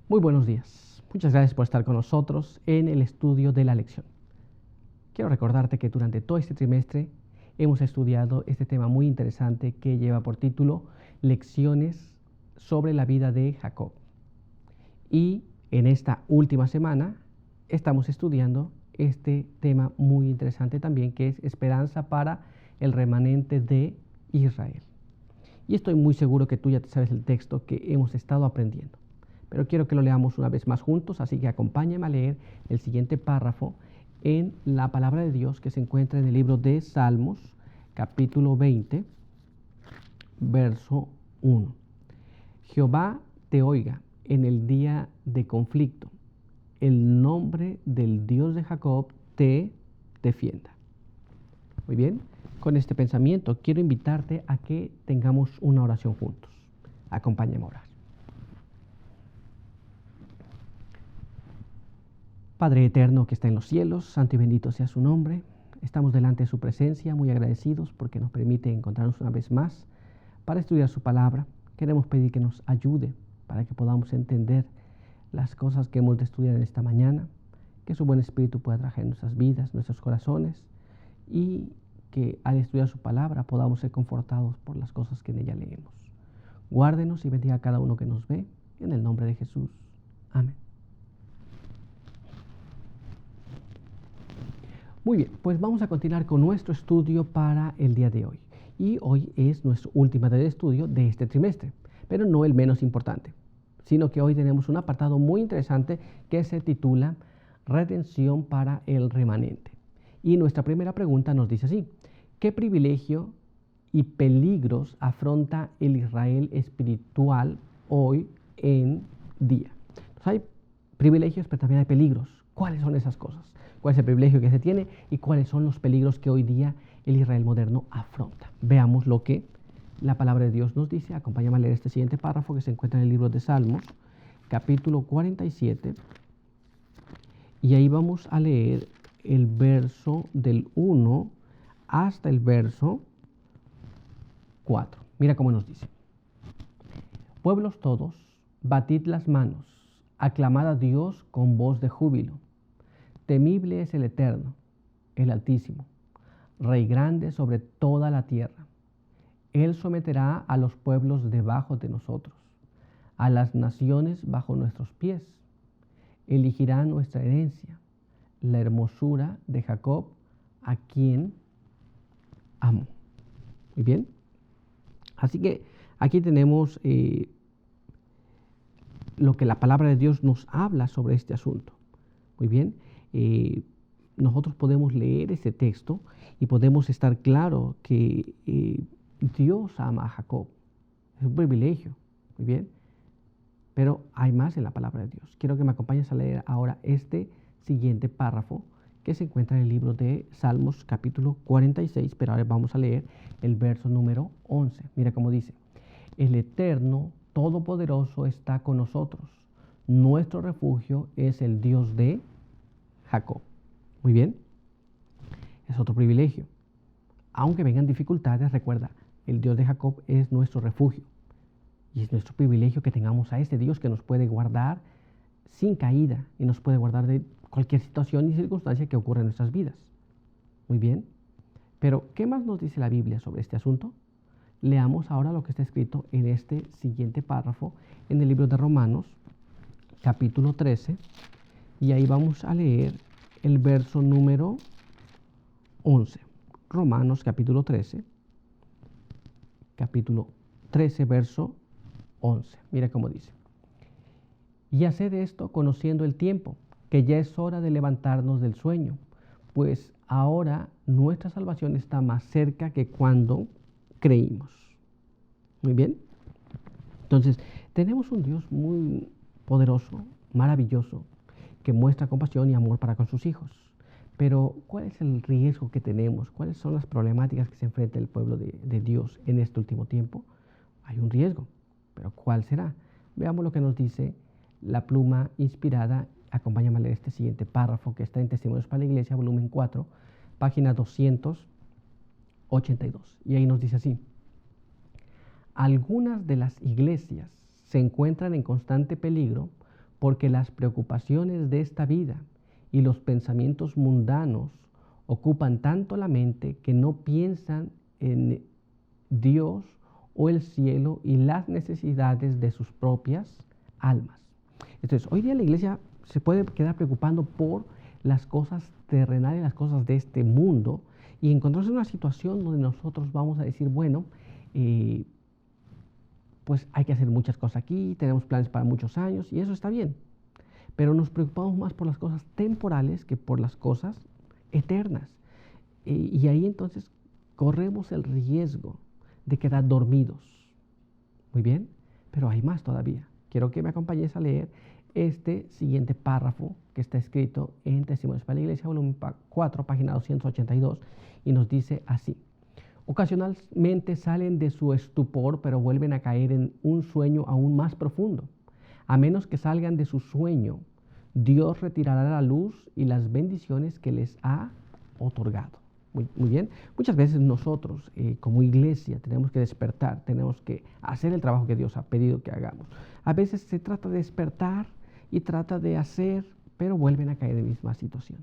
Muy buenos días. Muchas gracias por estar con nosotros en el estudio de la lección. Quiero recordarte que durante todo este trimestre hemos estudiado este tema muy interesante que lleva por título Lecciones sobre la vida de Jacob. Y en esta última semana estamos estudiando este tema muy interesante también, que es esperanza para el remanente de Israel. Y estoy muy seguro que tú ya te sabes el texto que hemos estado aprendiendo, pero quiero que lo leamos una vez más juntos, así que acompáñame a leer el siguiente párrafo en la palabra de Dios que se encuentra en el libro de Salmos, capítulo 20, verso 1. Jehová te oiga en el día de conflicto, el nombre del Dios de Jacob te defienda. Muy bien, con este pensamiento quiero invitarte a que tengamos una oración juntos. Acompáñame a orar. Padre eterno que está en los cielos, santo y bendito sea su nombre. Estamos delante de su presencia muy agradecidos porque nos permite encontrarnos una vez más para estudiar su palabra. Queremos pedir que nos ayude para que podamos entender las cosas que hemos de estudiar en esta mañana, que su buen espíritu pueda trabajar en nuestras vidas, nuestros corazones, y que al estudiar su palabra podamos ser confortados por las cosas que en ella leemos. Guárdenos y bendiga a cada uno que nos ve, en el nombre de Jesús. Amén. Muy bien, pues vamos a continuar con nuestro estudio para el día de hoy. Y hoy es nuestro último día de estudio de este trimestre, pero no el menos importante, sino que hoy tenemos un apartado muy interesante que se titula Redención para el remanente. Y nuestra primera pregunta nos dice así: ¿qué privilegio y peligros afronta el Israel espiritual hoy en día? Entonces, hay privilegios, pero también hay peligros. ¿Cuáles son esas cosas? ¿Cuál es el privilegio que se tiene y cuáles son los peligros que hoy día el Israel moderno afronta? Veamos lo que la palabra de Dios nos dice. Acompáñame a leer este siguiente párrafo que se encuentra en el libro de Salmos, capítulo 47, y ahí vamos a leer el verso del 1 hasta el verso 4. Mira cómo nos dice: pueblos todos, batid las manos, aclamad a Dios con voz de júbilo. Temible es el Eterno, el Altísimo, Rey grande sobre toda la tierra. Él someterá a los pueblos debajo de nosotros, a las naciones bajo nuestros pies. Elegirá nuestra herencia, la hermosura de Jacob, a quien amo. Muy bien. Así que aquí tenemos lo que la palabra de Dios nos habla sobre este asunto. Muy bien. Nosotros podemos leer ese texto y podemos estar claro que Dios ama a Jacob. Es un privilegio. Muy bien. Pero hay más en la palabra de Dios. Quiero que me acompañes a leer ahora este siguiente párrafo que se encuentra en el libro de Salmos capítulo 46, pero ahora vamos a leer el verso número 11. Mira cómo dice: el Eterno Todopoderoso está con nosotros. Nuestro refugio es el Dios de Jacob. Muy bien. Es otro privilegio. Aunque vengan dificultades, recuerda, el Dios de Jacob es nuestro refugio. Y es nuestro privilegio que tengamos a este Dios que nos puede guardar sin caída y nos puede guardar de cualquier situación y circunstancia que ocurra en nuestras vidas. Muy bien. Pero, ¿qué más nos dice la Biblia sobre este asunto? Leamos ahora lo que está escrito en este siguiente párrafo en el libro de Romanos, capítulo 13, y ahí vamos a leer el verso número 11. Romanos, capítulo 13, verso 11. Mira cómo dice: y haced esto conociendo el tiempo, que ya es hora de levantarnos del sueño, pues ahora nuestra salvación está más cerca que cuando creímos. Muy bien. Entonces, tenemos un Dios muy poderoso, maravilloso, que muestra compasión y amor para con sus hijos. Pero, ¿cuál es el riesgo que tenemos? ¿Cuáles son las problemáticas que se enfrenta el pueblo de Dios en este último tiempo? Hay un riesgo, pero ¿cuál será? Veamos lo que nos dice la pluma inspirada. Acompáñame a leer este siguiente párrafo que está en Testimonios para la Iglesia, volumen 4, página 282. Y ahí nos dice así: algunas de las iglesias se encuentran en constante peligro porque las preocupaciones de esta vida y los pensamientos mundanos ocupan tanto la mente que no piensan en Dios o el cielo y las necesidades de sus propias almas. Entonces, hoy día la iglesia se puede quedar preocupando por las cosas terrenales, las cosas de este mundo, y encontrarse en una situación donde nosotros vamos a decir, bueno, pues hay que hacer muchas cosas aquí, tenemos planes para muchos años, y eso está bien. Pero nos preocupamos más por las cosas temporales que por las cosas eternas. Y ahí entonces corremos el riesgo de quedar dormidos. Muy bien, pero hay más todavía. Quiero que me acompañes a leer este siguiente párrafo que está escrito en Testimonios para la Iglesia, volumen 4, página 282, y nos dice así: ocasionalmente salen de su estupor, pero vuelven a caer en un sueño aún más profundo. A menos que salgan de su sueño, Dios retirará la luz y las bendiciones que les ha otorgado. Muy bien. Muchas veces nosotros como iglesia tenemos que despertar, tenemos que hacer el trabajo que Dios ha pedido que hagamos. A veces se trata de despertar y trata de hacer, pero vuelven a caer en la misma situación.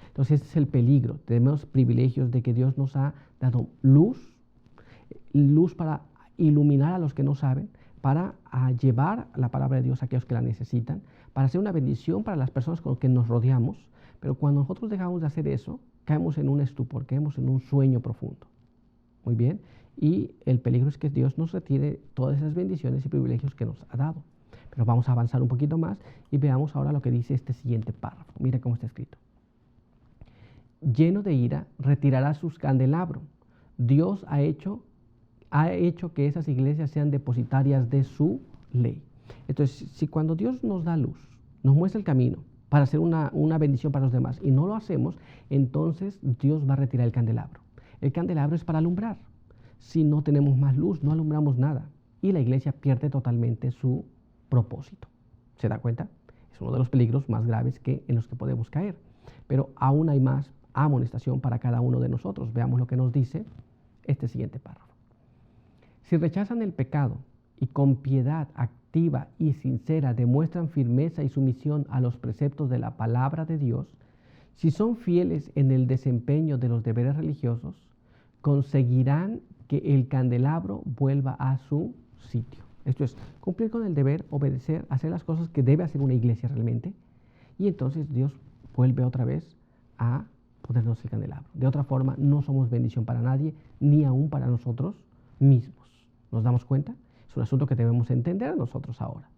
Entonces ese es el peligro. Tenemos privilegios de que Dios nos ha dado luz para iluminar a los que no saben, para llevar la palabra de Dios a aquellos que la necesitan, para hacer una bendición para las personas con las que nos rodeamos. Pero cuando nosotros dejamos de hacer eso, caemos en un estupor, caemos en un sueño profundo. Muy bien. Y el peligro es que Dios nos retire todas esas bendiciones y privilegios que nos ha dado. Pero vamos a avanzar un poquito más y veamos ahora lo que dice este siguiente párrafo. Mira cómo está escrito. Lleno de ira, retirará sus candelabros. Dios ha hecho que esas iglesias sean depositarias de su ley. Entonces, si cuando Dios nos da luz, nos muestra el camino para hacer una bendición para los demás y no lo hacemos, entonces Dios va a retirar el candelabro. El candelabro es para alumbrar. Si no tenemos más luz, no alumbramos nada y la iglesia pierde totalmente su propósito. ¿Se da cuenta? Es uno de los peligros más graves en los que podemos caer. Pero aún hay más amonestación para cada uno de nosotros. Veamos lo que nos dice este siguiente párrafo. Si rechazan el pecado y con piedad activa y sincera demuestran firmeza y sumisión a los preceptos de la palabra de Dios, si son fieles en el desempeño de los deberes religiosos, conseguirán que el candelabro vuelva a su sitio. Esto es, cumplir con el deber, obedecer, hacer las cosas que debe hacer una iglesia realmente, y entonces Dios vuelve otra vez a ponernos el candelabro. De otra forma, no somos bendición para nadie, ni aún para nosotros mismos. ¿Nos damos cuenta? Es un asunto que debemos entender nosotros ahora.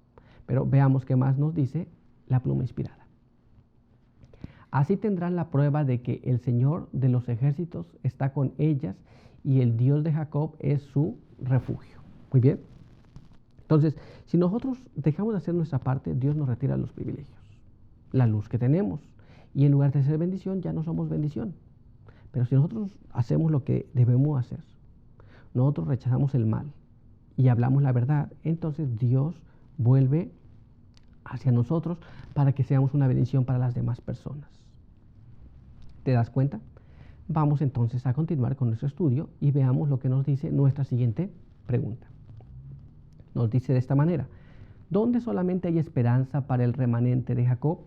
Pero veamos qué más nos dice la pluma inspirada. Así tendrán la prueba de que el Señor de los ejércitos está con ellas y el Dios de Jacob es su refugio. Muy bien. Entonces, si nosotros dejamos de hacer nuestra parte, Dios nos retira los privilegios, la luz que tenemos, y en lugar de ser bendición, ya no somos bendición. Pero si nosotros hacemos lo que debemos hacer, nosotros rechazamos el mal y hablamos la verdad, entonces Dios vuelve hacia nosotros para que seamos una bendición para las demás personas. ¿Te das cuenta? Vamos entonces a continuar con nuestro estudio y veamos lo que nos dice nuestra siguiente pregunta. Nos dice de esta manera: ¿dónde solamente hay esperanza para el remanente de Jacob?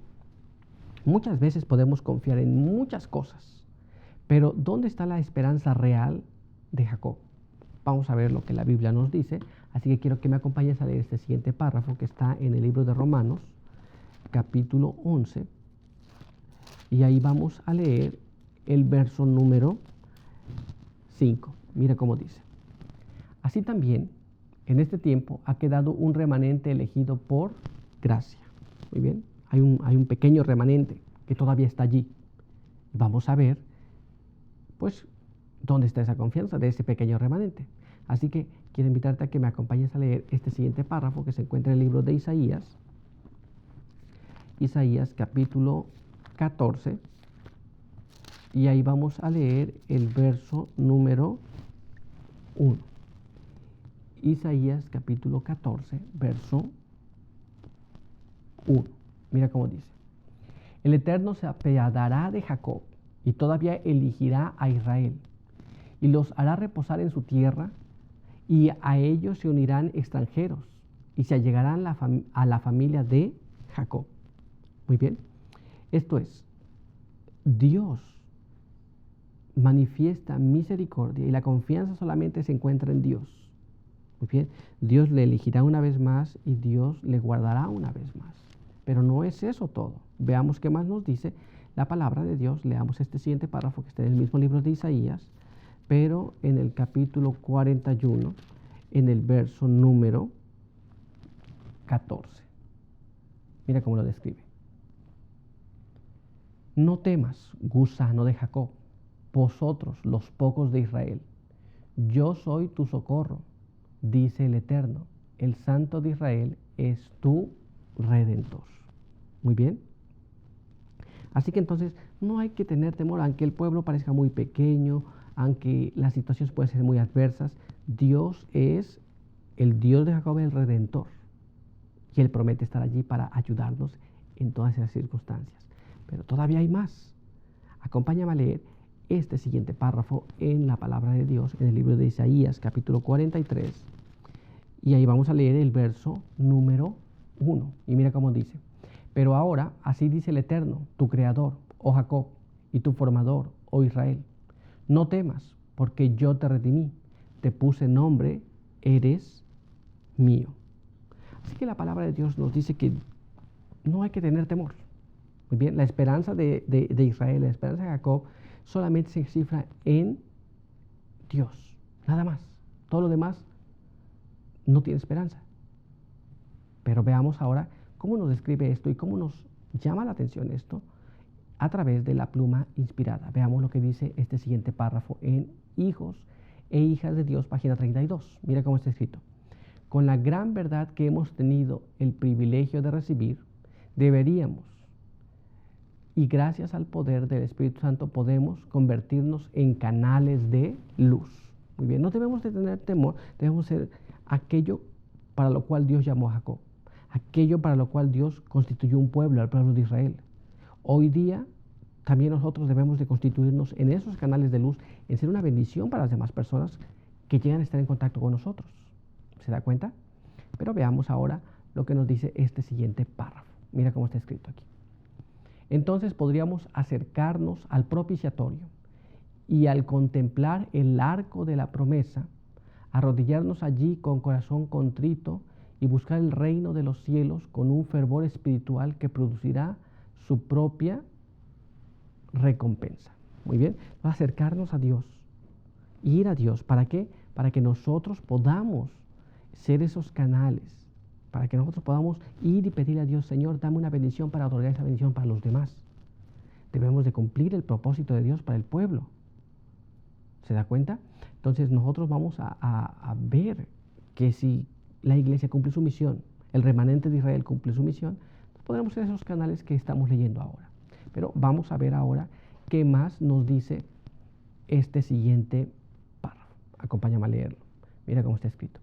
Muchas veces podemos confiar en muchas cosas, pero ¿dónde está la esperanza real de Jacob? Vamos a ver lo que la Biblia nos dice, así que quiero que me acompañes a leer este siguiente párrafo que está en el libro de Romanos, capítulo 11, y ahí vamos a leer el verso número 5. Mira cómo dice: así también, en este tiempo ha quedado un remanente elegido por gracia. Muy bien, hay un pequeño remanente que todavía está allí. Vamos a ver, pues, ¿dónde está esa confianza de ese pequeño remanente? Así que quiero invitarte a que me acompañes a leer este siguiente párrafo que se encuentra en el libro de Isaías. Isaías capítulo 14. Y ahí vamos a leer el verso número 1. Isaías capítulo 14, verso 1. Mira cómo dice: el Eterno se apiadará de Jacob y todavía elegirá a Israel, y los hará reposar en su tierra, y a ellos se unirán extranjeros, y se allegarán a la familia de Jacob. Muy bien. Esto es, Dios manifiesta misericordia y la confianza solamente se encuentra en Dios. Muy bien. Dios le elegirá una vez más y Dios le guardará una vez más. Pero no es eso todo. Veamos qué más nos dice la palabra de Dios. Leamos este siguiente párrafo que está en el mismo libro de Isaías, pero en el capítulo 41, en el verso número 14. Mira cómo lo describe. No temas, gusano de Jacob, vosotros los pocos de Israel. Yo soy tu socorro, dice el Eterno. El Santo de Israel es tu Redentor. Muy bien. Así que entonces no hay que tener temor, aunque el pueblo parezca muy pequeño, aunque las situaciones pueden ser muy adversas. Dios es el Dios de Jacob, el Redentor. Y Él promete estar allí para ayudarnos en todas esas circunstancias. Pero todavía hay más. Acompáñame a leer este siguiente párrafo en la palabra de Dios, en el libro de Isaías, capítulo 43. Y ahí vamos a leer el verso número 1. Y mira cómo dice. Pero ahora, así dice el Eterno, tu Creador, oh Jacob, y tu Formador, oh Israel. No temas, porque yo te redimí, te puse nombre, eres mío. Así que la palabra de Dios nos dice que no hay que tener temor. Muy bien, la esperanza de Israel, la esperanza de Jacob, solamente se cifra en Dios, nada más. Todo lo demás no tiene esperanza. Pero veamos ahora cómo nos describe esto y cómo nos llama la atención esto a través de la pluma inspirada. Veamos lo que dice este siguiente párrafo en Hijos e Hijas de Dios, página 32. Mira cómo está escrito. Con la gran verdad que hemos tenido el privilegio de recibir, deberíamos, y gracias al poder del Espíritu Santo, podemos convertirnos en canales de luz. Muy bien, no debemos de tener temor, debemos ser aquello para lo cual Dios llamó a Jacob, aquello para lo cual Dios constituyó un pueblo, al pueblo de Israel. Hoy día también nosotros debemos de constituirnos en esos canales de luz, en ser una bendición para las demás personas que llegan a estar en contacto con nosotros. ¿Se da cuenta? Pero veamos ahora lo que nos dice este siguiente párrafo. Mira cómo está escrito aquí. Entonces podríamos acercarnos al propiciatorio y al contemplar el arco de la promesa, arrodillarnos allí con corazón contrito y buscar el reino de los cielos con un fervor espiritual que producirá su propia recompensa. Muy bien, acercarnos a Dios, ir a Dios. ¿Para qué? Para que nosotros podamos ser esos canales, para que nosotros podamos ir y pedirle a Dios, Señor, dame una bendición para otorgar esa bendición para los demás. Debemos de cumplir el propósito de Dios para el pueblo. ¿Se da cuenta? Entonces nosotros vamos a ver que si la iglesia cumple su misión, el remanente de Israel cumple su misión, podremos ser esos canales que estamos leyendo ahora. Pero vamos a ver ahora qué más nos dice este siguiente párrafo. Acompáñame a leerlo. Mira cómo está escrito.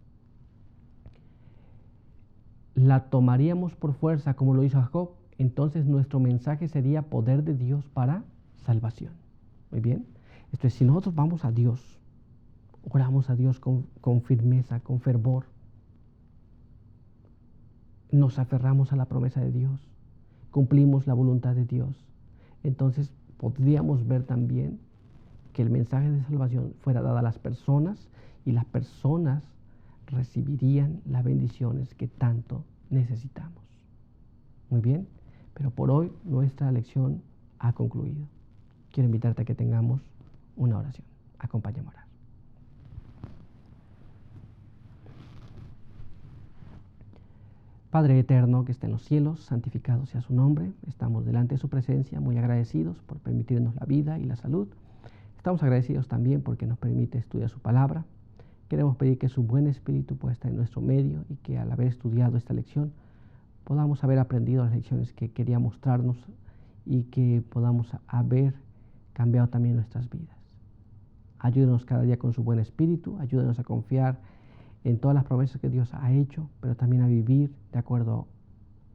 La tomaríamos por fuerza como lo hizo Jacob, entonces nuestro mensaje sería poder de Dios para salvación. Muy bien. Esto es, si nosotros vamos a Dios, oramos a Dios con firmeza, con fervor, nos aferramos a la promesa de Dios, cumplimos la voluntad de Dios, entonces podríamos ver también que el mensaje de salvación fuera dado a las personas y las personas recibirían las bendiciones que tanto necesitamos. Muy bien, pero por hoy nuestra lección ha concluido. Quiero invitarte a que tengamos una oración. Acompáñame a orar. Padre eterno que está en los cielos, santificado sea su nombre. Estamos delante de su presencia muy agradecidos por permitirnos la vida y la salud. Estamos agradecidos también porque nos permite estudiar su palabra. Queremos pedir que su buen espíritu pueda estar en nuestro medio y que al haber estudiado esta lección podamos haber aprendido las lecciones que quería mostrarnos y que podamos haber cambiado también nuestras vidas. Ayúdenos cada día con su buen espíritu, ayúdenos a confiar en todas las promesas que Dios ha hecho, pero también a vivir de acuerdo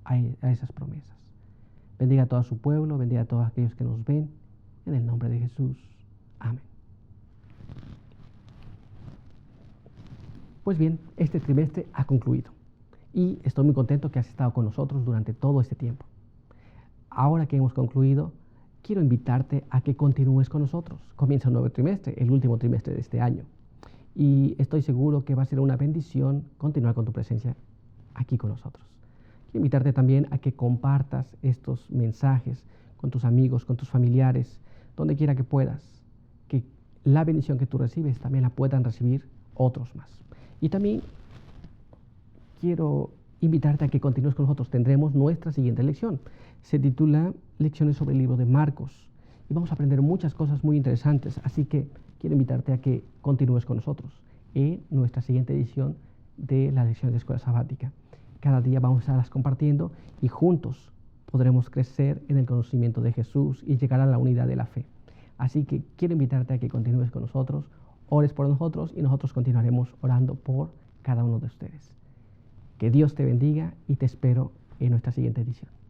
a esas promesas. Bendiga a todo su pueblo, bendiga a todos aquellos que nos ven, en el nombre de Jesús. Amén. Pues bien, este trimestre ha concluido y estoy muy contento que has estado con nosotros durante todo este tiempo. Ahora que hemos concluido, quiero invitarte a que continúes con nosotros. Comienza un nuevo trimestre, el último trimestre de este año. Y estoy seguro que va a ser una bendición continuar con tu presencia aquí con nosotros. Quiero invitarte también a que compartas estos mensajes con tus amigos, con tus familiares, donde quiera que puedas. Que la bendición que tú recibes también la puedan recibir otros más. Y también quiero invitarte a que continúes con nosotros. Tendremos nuestra siguiente lección. Se titula Lecciones sobre el libro de Marcos. Y vamos a aprender muchas cosas muy interesantes. Así que quiero invitarte a que continúes con nosotros en nuestra siguiente edición de las lecciones de Escuela Sabática. Cada día vamos a estarlas compartiendo y juntos podremos crecer en el conocimiento de Jesús y llegar a la unidad de la fe. Así que quiero invitarte a que continúes con nosotros, ores por nosotros y nosotros continuaremos orando por cada uno de ustedes. Que Dios te bendiga y te espero en nuestra siguiente edición.